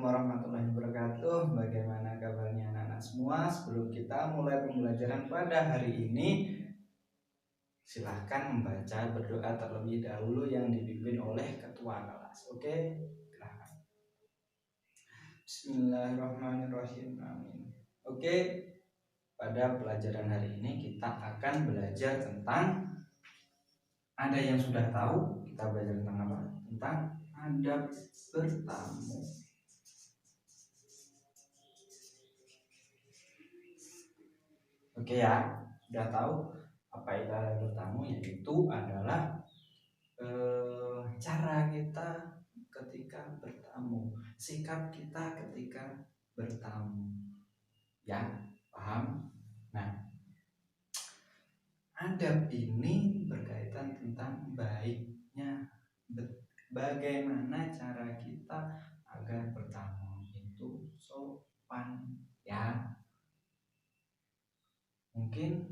warahmatullahi wabarakatuh. Bagaimana kabarnya anak-anak semua? Sebelum kita mulai pembelajaran pada hari ini, silahkan membaca berdoa terlebih dahulu yang dipimpin oleh ketua kelas. Oke? Silahkan. Bismillahirrahmanirrahim. Amin. Oke, pada pelajaran hari ini kita akan belajar tentang, ada yang sudah tahu kita belajar tentang apa? Tentang adab bertamu. Oke ya, sudah tahu apa itu adab bertamu? Yaitu adalah cara kita ketika bertamu, sikap kita ketika bertamu. Ya, paham? Nah, adab ini berkaitan tentang baiknya bagaimana cara kita agar bertamu itu sopan, ya. Mungkin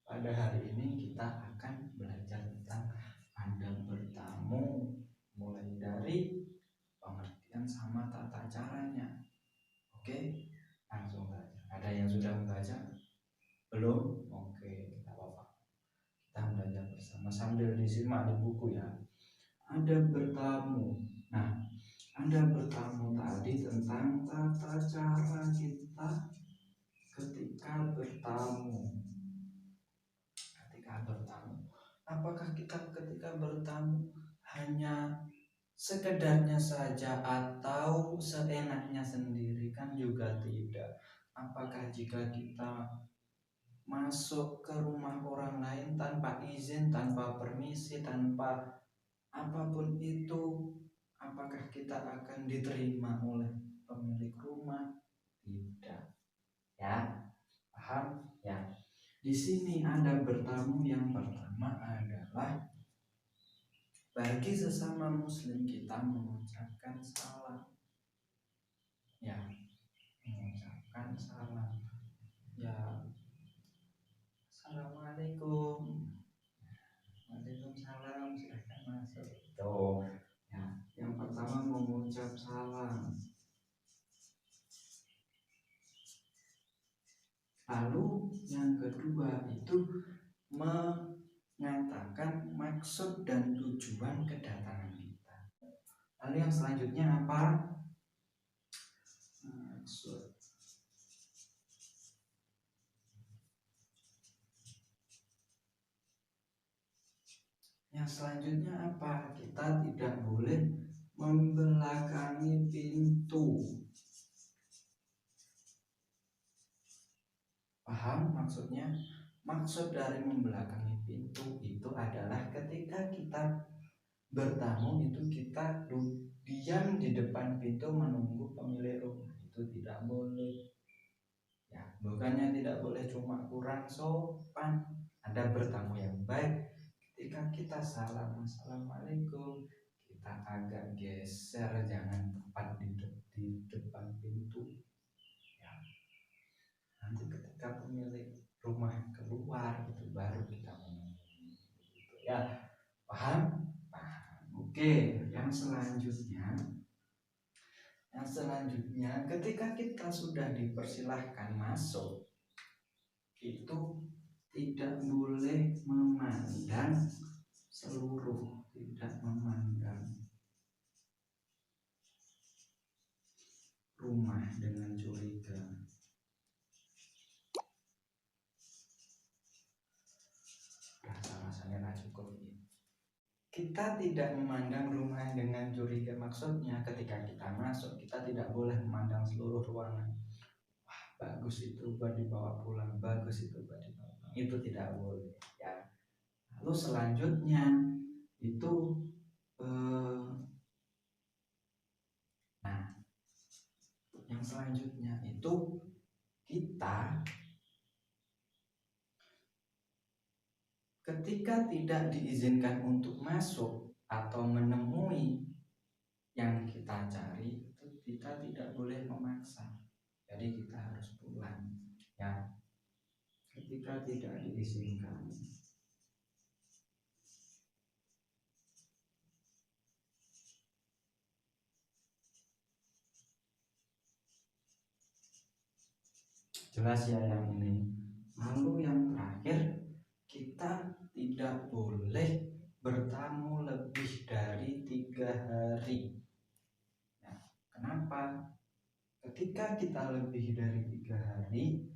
pada hari ini kita akan belajar tentang adab bertamu, mulai dari pengertian sama tata caranya. Oke, langsung saja. Ada yang sudah membaca? Belum? Oke, tidak apa-apa. Kita belajar bersama sambil disimak di buku ya. Adab bertamu. Nah, adab bertamu tadi tentang tata cara kita ketika bertamu. Apakah kita ketika bertamu hanya sekedarnya saja atau seenaknya sendiri? Kan juga tidak. Apakah jika kita masuk ke rumah orang lain tanpa izin, tanpa permisi, tanpa apapun itu, apakah kita akan diterima oleh pemilik rumah? Tidak. Ya, paham? Ya. Di sini ada bertamu yang pertama adalah bagi sesama muslim kita mengucapkan salam. Ya, mengucapkan salam. Ya, assalamualaikum. Waalaikumsalam, silahkan masuk. Tuh, ya, yang pertama mengucap salam. Lalu yang kedua itu mengatakan maksud dan tujuan kedatangan kita. Lalu yang selanjutnya apa? Maksud. Yang selanjutnya apa? Kita tidak boleh membelakangi pintu. Paham maksudnya? Maksud dari membelakangi pintu itu adalah ketika kita bertamu itu kita diam di depan pintu menunggu pemilik rumah. Itu tidak boleh. Ya, bukannya tidak boleh, cuma kurang sopan. Ada bertamu yang baik. Ketika kita salam assalamualaikum, kita agak geser, jangan tepat di depan pintu. Ya. Nanti ketika pemilik rumah keluar itu baru kita ngomong gitu ya. Paham? Paham. Oke, yang selanjutnya ketika kita sudah dipersilahkan masuk, itu tidak boleh memandang seluruh, tidak memandang rumah dengan curiga. Rasanya nggak cukup ini. Kita tidak memandang rumah dengan curiga, maksudnya ketika kita masuk kita tidak boleh memandang seluruh ruangan. Wah, bagus itu buat dibawa pulang, bagus itu buat dibawa pulang. Itu tidak boleh ya. Lalu selanjutnya itu nah, yang selanjutnya itu kita ketika tidak diizinkan untuk masuk atau menemui yang kita cari, itu kita tidak boleh memaksa. Jadi kita harus pulang ya ketika tidak diizinkan. Jelas ya yang ini. Lalu yang terakhir, kita tidak boleh bertamu lebih dari 3 hari. Nah, kenapa? Ketika kita lebih dari 3 hari,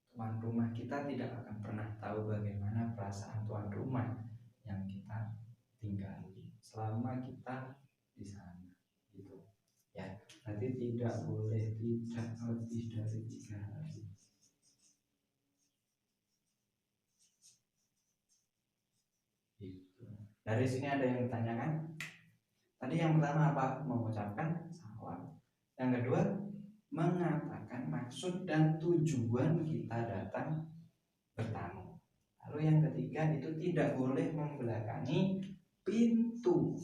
tuan rumah kita tidak akan pernah tahu bagaimana perasaan tuan rumah yang kita tinggali selama kita di sana, gitu ya. Nanti tidak boleh tidak lebih dari 3 hari. Gitu. Dari sini ada yang ditanyakan. Tadi yang pertama apa? Mengucapkan salam. Yang kedua, mengatakan maksud dan tujuan kita datang bertamu. Lalu yang ketiga itu tidak boleh membelakangi pintu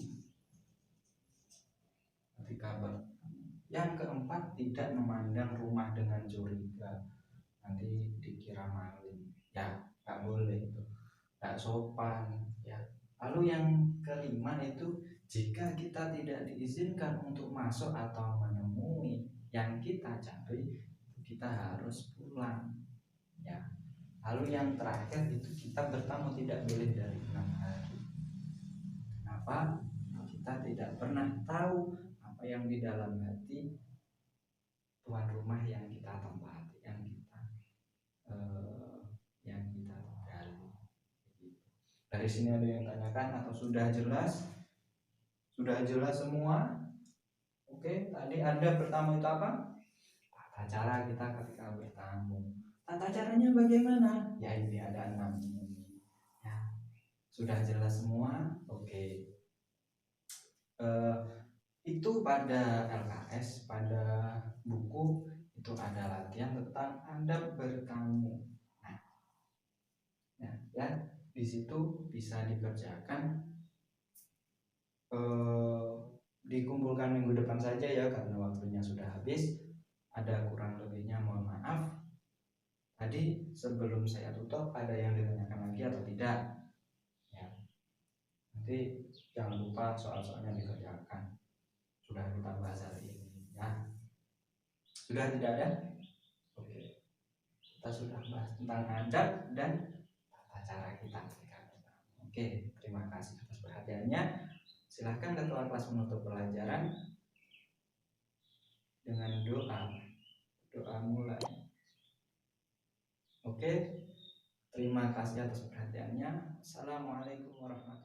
ketika bertamu. Yang keempat, tidak memandang rumah dengan curiga, nanti dikira maling. Ya, nggak boleh itu, nggak sopan ya. Lalu yang kelima itu, jika kita tidak diizinkan untuk masuk atau menemui yang kita cari, kita harus pulang ya. Lalu yang terakhir itu, kita bertamu tidak boleh dari 6 hari. Kenapa? Kita tidak pernah tahu apa yang di dalam hati tuan rumah yang kita tempati, yang kita tinggali. Dari sini ada yang tanyakan atau sudah jelas? Sudah jelas semua? Oke, tadi ada pertama itu apa? Tata cara kita ketika bertamu. Tata caranya bagaimana? Ya ini ada 6 ini. Ya, sudah jelas semua? Oke. Itu pada LKS, pada buku itu ada latihan tentang adab bertamu. Nah, ya di situ bisa dikerjakan. Dikumpulkan minggu depan saja ya, karena waktunya sudah habis. Ada kurang lebihnya mohon maaf. Tadi sebelum saya tutup, ada yang ditanyakan lagi atau tidak? Ya, nanti jangan lupa soal-soalnya dikerjakan. Sudah kita bahas hari ini ya. Sudah tidak ada? Oke. Kita sudah bahas tentang adab dan tata cara kita ketika bertamu. Oke, terima kasih atas perhatiannya. Silahkan ketua kelas menutup pelajaran dengan doa mulai. Oke, terima kasih atas perhatiannya. Assalamualaikum warahmatullahi wabarakatuh.